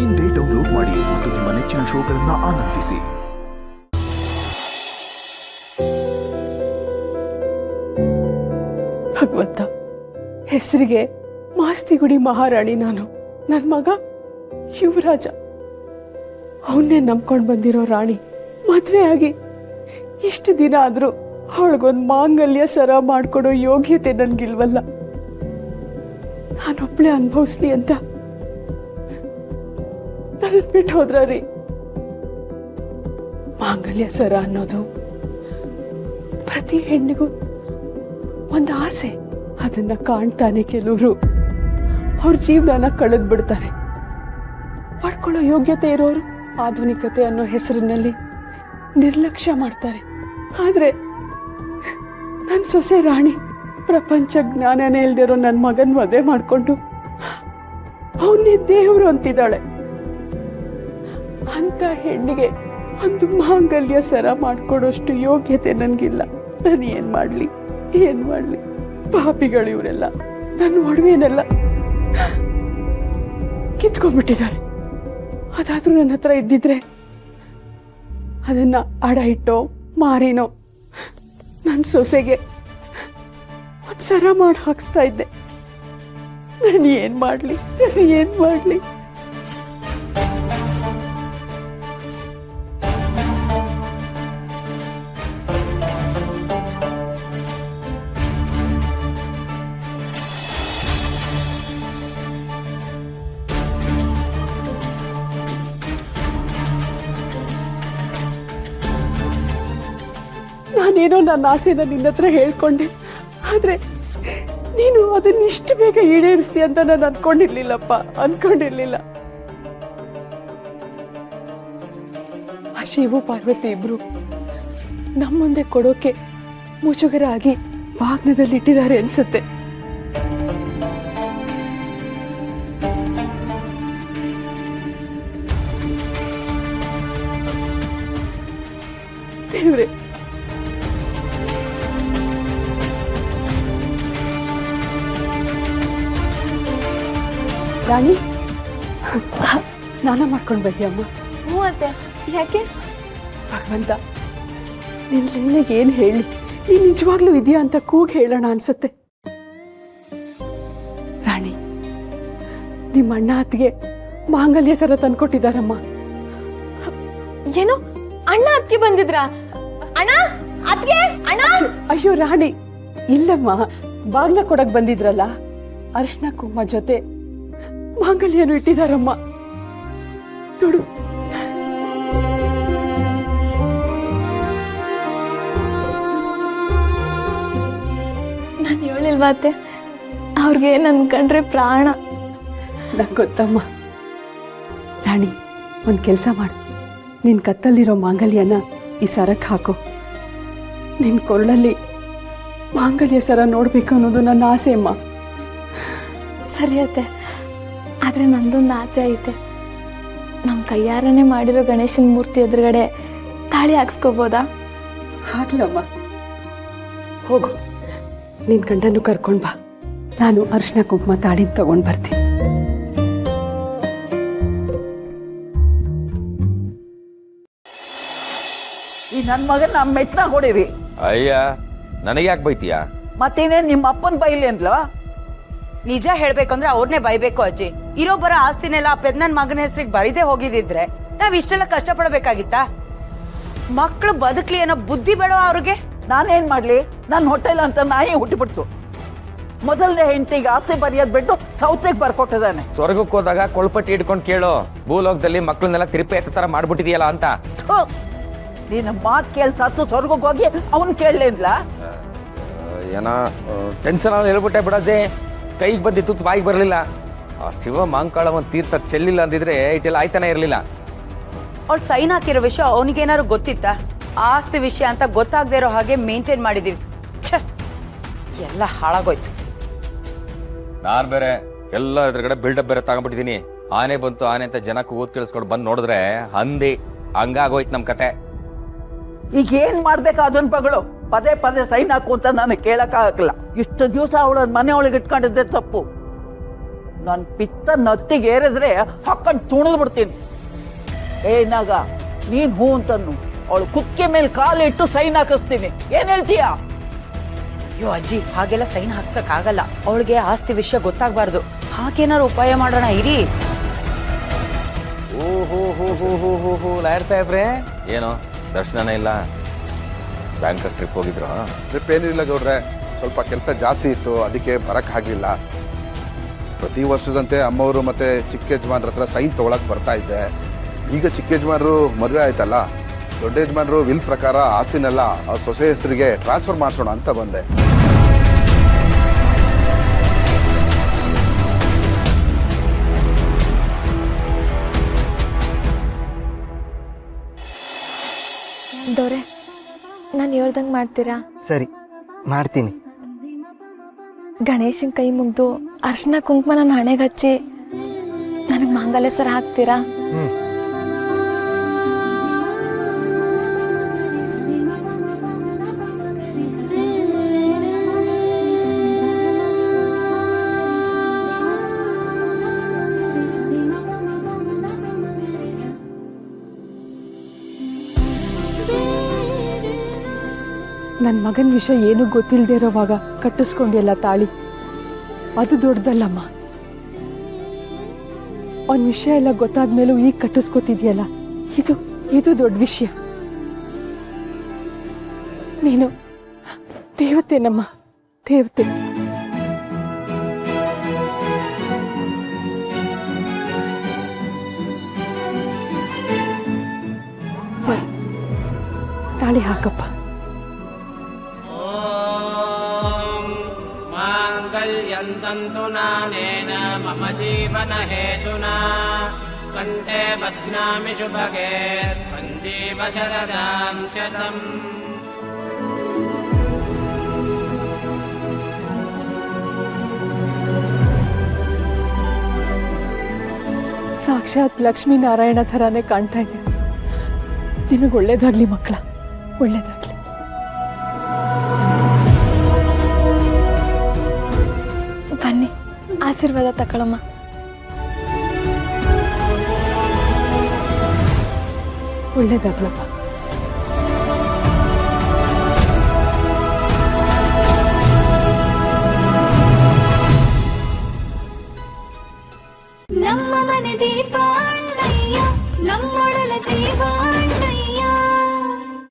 ಇಂದೇ ಡೌನ್ಲೋಡ್ ಮಾಡಿ ಮತ್ತು ನಿಮ್ಮ ನೆಚ್ಚಿನ ಶೋಗಳನ್ನು ಆನಂದಿಸಿ. ಭಗವಂತ, ಹೆಸರಿಗೆ ಮಾಸ್ತಿಗುಡಿ ಮಹಾರಾಣಿ ನಾನು. ನನ್ನ ಮಗ ಯುವರಾಜ, ಅವನ್ನೇ ನಂಬ್ಕೊಂಡು ಬಂದಿರೋ ರಾಣಿ ಮದುವೆ ಆಗಿ ಇಷ್ಟು ದಿನ ಆದರೂ ಅವಳಿಗೊಂದು ಮಾಂಗಲ್ಯ ಸರ ಮಾಡಿಕೊಡೋ ಯೋಗ್ಯತೆ ನನಗಿಲ್ವಲ್ಲ. ನಾನೊಬ್ಳೆ ಅನುಭವಿಸ್ಲಿ ಅಂತ ನನ್ನ ಬಿಟ್ಟು ಹೋದ್ರ ರೀ. ಮಾಂಗಲ್ಯ ಸರ ಅನ್ನೋದು ಪ್ರತಿ ಹೆಣ್ಣಿಗೂ ಒಂದು ಆಸೆ. ಅದನ್ನ ಕಾಣ್ತಾನೆ ಕೆಲವರು ಅವ್ರ ಜೀವನ ಕಳೆದು ಬಿಡ್ತಾರೆ. ಪಡ್ಕೊಳ್ಳೋ ಯೋಗ್ಯತೆ ಇರೋರು ಆಧುನಿಕತೆ ಅನ್ನೋ ಹೆಸರಿನಲ್ಲಿ ನಿರ್ಲಕ್ಷ್ಯ ಮಾಡ್ತಾರೆ. ಆದ್ರೆ ನನ್ನ ಸೊಸೆ ರಾಣಿ ಪ್ರಪಂಚ ಜ್ಞಾನನೇ ಇಲ್ದಿರೋ ನನ್ನ ಮಗನ ಮದುವೆ ಮಾಡಿಕೊಂಡು ಅವನ್ನೇ ದೇವರು ಅಂತಿದ್ದಾಳೆ. ಅಂತ ಹೆಣ್ಣಿಗೆ ಒಂದು ಮಾಂಗಲ್ಯ ಸರ ಮಾಡಿಕೊಡೋಷ್ಟು ಯೋಗ್ಯತೆ ನನಗಿಲ್ಲ. ನಾನು ಏನ್ ಮಾಡ್ಲಿ? ಪಾಪಿಗಳು ಇವರೆಲ್ಲ. ನನ್ನ ಒಡವೆನೆಲ್ಲ ಕಿತ್ಕೊಂಡ್ಬಿಟ್ಟಿದ್ದಾರೆ. ಅದಾದ್ರೂ ನನ್ನ ಹತ್ರ ಇದ್ದಿದ್ರೆ ಅದನ್ನ ಅಡ ಇಟ್ಟೋ ಮಾರಿನೋ ನನ್ನ ಸೊಸೆಗೆ ಒಂದು ಸರ ಮಾಡಿ ಹಾಕಿಸ್ತಾ ಇದ್ದೆ. ನಾನು ಏನ್ ಮಾಡ್ಲಿ? ನಾನೇನೋ ನನ್ನ ಆಸೆನ ನಿನ್ನ ಹತ್ರ ಹೇಳ್ಕೊಂಡೆ, ಆದ್ರೆ ನೀನು ಅದನ್ನ ಇಷ್ಟು ಬೇಗ ಈಡೇರಿಸ್ತಿ ಅಂತ ನಾನು ಅನ್ಕೊಂಡಿರ್ಲಿಲ್ಲ. ಆ ಶಿವು ಪಾರ್ವತಿ ಇಬ್ರು ನಮ್ಮ ಮುಂದೆ ಕೊಡೋಕೆ ಮುಜುಗರ ಆಗಿ ವಾಹನದಲ್ಲಿ ಇಟ್ಟಿದ್ದಾರೆ ಅನ್ಸುತ್ತೆ. ದೇವ್ರೆ, ರಾಣಿ, ಸ್ನಾನ ಮಾಡ್ಕೊಂಡು ಬನ್ನಿ. ಹ್ಞೂ ಅತ್ತೆ. ಯಾಕೆ? ಭಗವಂತ, ನಿನ್ಗೆ ಏನು ಹೇಳಿ? ನೀನು ನಿಜವಾಗ್ಲೂ ಇದೆಯಾ ಅಂತ ಕೂಗಿ ಹೇಳೋಣ ಅನ್ಸುತ್ತೆ. ರಾಣಿ, ನಿಮ್ಮ ಅಣ್ಣ ಅತ್ತಿಗೆ ಮಾಂಗಲ್ಯ ಸರ ತಂದ್ಕೊಟ್ಟಿದ್ದಾರಮ್ಮ. ಏನು? ಅಣ್ಣ ಅತ್ತಿಗೆ ಬಂದಿದ್ರಾ? ಅಣ್ಣ ಅತ್ತಿಗೆ ಅಣ್ಣ. ಅಯ್ಯೋ ರಾಣಿ, ಇಲ್ಲಮ್ಮ, ಬಾಗ್ಲ ಕೊಡಕ್ ಬಂದಿದ್ರಲ್ಲ, ಅರಿಶಿನ ಕುಂಕುಮ ಜೊತೆ ಮಾಂಗಲ್ಯನು ಇಟ್ಟಿದಾರಮ್ಮ. ನೋಡು. ನಾನು ಹೇಳಿಲ್ವಾ ಅತ್ತೆ, ಅವ್ರಿಗೆ ನನ್ ಕಂಡ್ರೆ ಪ್ರಾಣ. ನಂಗೆ ಗೊತ್ತಮ್ಮ. ರಾಣಿ, ಒಂದು ಕೆಲಸ ಮಾಡು. ನಿನ್ನ ಕತ್ತಲ್ಲಿರೋ ಮಾಂಗಲ್ಯನ ಈ ಸರಕ್ಕೆ ಹಾಕು. ನಿನ್ನ ಕೊರಳಲ್ಲಿ ಮಾಂಗಲ್ಯ ಸರ ನೋಡ್ಬೇಕು ಅನ್ನೋದು ನನ್ನ ಆಸೆ ಅಮ್ಮ. ಸರಿ ಅತ್ತೆ, ಆದ್ರೆ ನಂದೊಂದು ಆಸೆ ಐತೆ. ನಮ್ಮ ಕೈಯಾರನೆ ಮಾಡಿರೋ ಗಣೇಶನ ಮೂರ್ತಿ ಎದುರುಗಡೆ ತಾಳಿ ಹಾಕ್ಸ್ಕೋಬೋದಾ? ಹಾಕ್ಲಮ್ಮ, ಹೋಗು. ನಿನ್ನ ಗಂಡನ್ನು ಕರ್ಕೊಂಡು ಬಾ. ನಾನು ಅರಿಶಿನ ಕುಂಕುಮ ತಾಳಿನ ತಗೊಂಡು ಬರ್ತೀನಿ. ಈ ನನ್ನ ಮಗನ ನಮ್ಮ ಮೆಟ್ನ ಹೊಡಿರಿ. ಅಯ್ಯ, ನನಗೆ ಯಾಕೆ ಬೈತೀಯ? ಮತ್ತೇನೇನು ನಿಮ್ಮ ಅಪ್ಪನ ಬೈಲಿ ಅಂದ್ಲ? ನಿಜ ಹೇಳ್ಬೇಕಂದ್ರೆ ಅವ್ರನ್ನೇ ಬೈಬೇಕು ಅಜ್ಜಿ. ಇರೋ ಬರೋ ಆಸ್ತಿನೆಲ್ಲ ಆ ಪೆದ್ನನ್ ಮಗನ ಹೆಸರಿಗೆ ಬರೀದೇ ಹೋಗಿದಿದ್ರೆ ನಾವ್ ಇಷ್ಟೆಲ್ಲ ಕಷ್ಟಪಡಬೇಕಾಗಿತ್ತಾ? ಮಕ್ಕಳು ಬದುಕ್ಲಿ ಅನ್ನೋ ಬುದ್ಧಿ ಬೇಡ ಅವ್ರಿಗೆ? ನಾನೇನ್ ಮಾಡ್ಲಿ? ನನ್ನ ಹೊಟ್ಟೆಲ್ಲ ಅಂತ ನಾಯಿ ಹುಟ್ಟಿಬಿಡ್ತು. ಮೊದಲನೇ ಹೆಂಡತಿಗೆ ಆಸ್ತಿ ಬರೆಯೋದ್ ಬಿಟ್ಟು ಸೌತೆಗೆ ಬರ್ಕೊಟ್ಟಿದ್ದಾನೆ. ಸ್ವರ್ಗಕ್ಕೆ ಹೋದಾಗ ಕೊಳ್ಪಟ್ಟಿ ಇಟ್ಕೊಂಡು ಕೇಳು, ಭೂಲೋಕದಲ್ಲಿ ಮಕ್ಕಳನ್ನೆಲ್ಲ ತಿರುಪಿ ಎತ್ತ ತರ ಮಾಡ್ಬಿಟ್ಟಿದೆಯಲ್ಲ ಅಂತ. ನೀನು ಮಾತು ಕೇಳಿ ಸತ್ತು ಸ್ವರ್ಗಕ್ಕೆ ಹೋಗಿ ಅವನ್ ಕೇಳಲಿಲ್ಲ. ಏನೋ ಟೆನ್ಷನ್ ಆದ್ರೆ ಹೇಳ್ಬಿಟ್ಟೆ ಬಿಡಜ್ಜಿ. ಕೈಗೆ ಬಂದಿತ್ತು, ಬಾಯಿಗೆ ಬರಲಿಲ್ಲ. ಆ ಶಿವ ಮಾಂಕಾಳವನ್ ತೀರ್ಥ ಚೆಲ್ಲಿಲ್ಲ ಅಂದಿದ್ರೆ ಇಟ್ಟೆಲ್ಲ ಆಯ್ತಾನೆ ಇರಲಿಲ್ಲ. ಅವ್ಳು ಸೈನ್ ಹಾಕಿರೋ ವಿಷಯ ಅವನಿಗೇನಾದ್ರು ಗೊತ್ತಿತ್ತಾ? ಆಸ್ತಿ ವಿಷಯ ಅಂತ ಗೊತ್ತಾಗದೇ ಇರೋ ಹಾಗೆ ಮೇಂಟೈನ್ ಮಾಡಿದೀವಿ. ಎಲ್ಲ ಹಾಳಾಗೋಯ್ತು. ನಾನು ಬೇರೆ ಎಲ್ಲ ಎದುರುಗಡೆ ಬಿಲ್ಡಪ್ ಬೇರೆ ತಗೊಂಡ್ಬಿಟ್ಟಿದ್ದೀನಿ. ಆನೆ ಬಂತು ಆನೆ ಅಂತ ಜನಕ್ಕೆ ಓದ್ ಕೇಳಿಸ್ಕೊಂಡು ಬಂದು ನೋಡಿದ್ರೆ ಹಂದಿ. ಹಂಗಾಗೋಯ್ತು ನಮ್ಮ ಕತೆ. ಈಗ ಏನ್ ಮಾಡ್ಬೇಕು ಅದನ್ ಬಗಳು? ಪದೇ ಪದೇ ಸೈನ್ ಹಾಕು ಅಂತ ನಾನು ಕೇಳಕ್ಕಾಗಲ್ಲ. ಇಷ್ಟು ದಿವಸ ಅವಳ ಮನೆ ಒಳಗೆ ಇಟ್ಕೊಂಡಿದ್ದೆ ತಪ್ಪು. ನನ್ನ ಪಿತ್ತ ನತ್ತಿಗೆ ಏರಿದ್ರೆ ಹಾಕೊಂಡು ತುಣಿದು ಬಿಡ್ತೀನಿ. ಏನಾಗ ನೀನ್ ಹೂ ಅಂತನ್ನು ಅವಳು ಕುಕ್ಕೆ ಮೇಲೆ ಕಾಲಿಟ್ಟು ಸೈನ್ ಹಾಕಿಸ್ತೀನಿ. ಏನ್ ಹೇಳ್ತೀಯಾ? ಅಯ್ಯೋ ಅಜ್ಜಿ, ಹಾಗೆಲ್ಲ ಸೈನ್ ಹಾಕ್ಸಕ್ ಆಗಲ್ಲ. ಅವಳಿಗೆ ಆಸ್ತಿ ವಿಷಯ ಗೊತ್ತಾಗ್ಬಾರ್ದು. ಹಾಗೇನಾರು ಉಪಾಯ ಮಾಡೋಣ ಇರಿ. ಓಹೋ ಲಾಯರ್ ಸಾಹೇಬ್ರೆ, ಏನೋ ದರ್ಶನನೇ ಇಲ್ಲ. ಬ್ಯಾಂಕ್ ಟ್ರಿಪ್ ಹೋಗಿದ್ರು? ಟ್ರಿಪ್ ಏನಿಲ್ಲ ಗೌಡ್ರೆ, ಸ್ವಲ್ಪ ಕೆಲಸ ಜಾಸ್ತಿ ಇತ್ತು, ಅದಕ್ಕೆ ಬರಕ್ಕೆ ಆಗಲಿಲ್ಲ. ಪ್ರತಿ ವರ್ಷದಂತೆ ಅಮ್ಮವರು ಮತ್ತು ಚಿಕ್ಕ ಯಜಮಾನ್ರ ಹತ್ರ ಸೈನ್ ತೊಗೊಳಕ್ಕೆ ಬರ್ತಾ ಇದ್ದೆ. ಈಗ ಚಿಕ್ಕ ಯಜಮಾನ್ರು ಮದುವೆ ಆಯ್ತಲ್ಲ, ದೊಡ್ಡ ಯಜಮಾನ್ರು ವಿಲ್ ಪ್ರಕಾರ ಆಸ್ತಿನೆಲ್ಲ ಅವ್ರ ಸೊಸೆ ಹೆಸರಿಗೆ ಟ್ರಾನ್ಸ್ಫರ್ ಮಾಡಿಸೋಣ ಅಂತ ಬಂದೆ. ದೊರೆ, ನಾನು ಹೇಳ್ದಂಗೆ ಮಾಡ್ತೀರಾ? ಸರಿ, ಮಾಡ್ತೀನಿ. ಗಣೇಶನ ಕೈ ಮುಗ್ದು ಅರ್ಶಿನ ಕುಂಕುಮ ನನ್ನ ಹಣೆಗೆ ಹಚ್ಚಿ ನನಗೆ ಮಾಂಗಲ್ಯ ಸರ ಹಾಕ್ತೀರಾ? ನನ್ನ ಮಗನ ವಿಷಯ ಏನೂ ಗೊತ್ತಿಲ್ಲದೆ ಇರೋವಾಗ ಕಟ್ಟಿಸ್ಕೊಂಡಿಲ್ಲ ತಾಳಿ. ಅದು ದೊಡ್ಡದಲ್ಲಮ್ಮ. ಅವನ ವಿಷಯ ಎಲ್ಲ ಗೊತ್ತಾದ್ಮೇಲೂ ಈಗ ಕಟ್ಟಿಸ್ಕೊತಿದ್ಯಲ್ಲ, ಇದು ದೊಡ್ಡ ವಿಷಯ. ನೀನು ದೇವತೆನಮ್ಮ, ದೇವತೆ. ತಾಳಿ ಹಾಕಪ್ಪ. ಮಾಂಗಲ್ಯಂತಂತು ನಾನೇನ ಮಮ ಜೀವನ ಹೇತುನಾ ಕಂಠೆ ಬಧ್ನಾಮಿ ಶುಭಗೆ ಸಂಜೀವ ಶರದಾಂ ಶತಂ. ಸಾಕ್ಷಾತ್ ಲಕ್ಷ್ಮೀನಾರಾಯಣ ಥರಾನೇ ಕಾಣ್ತಾ ಇದೆ. ನಿನಗೆ ಒಳ್ಳೇದಾಗ್ಲಿ ಮಕ್ಕಳ, ಒಳ್ಳೇದಾಗ್ಲಿ. ಬನ್ನಿ, ಆಶೀರ್ವಾದ ತಗೊಳಮ್ಮ. ಒಳ್ಳೇದಾಗ್ಲಪ್ಪ.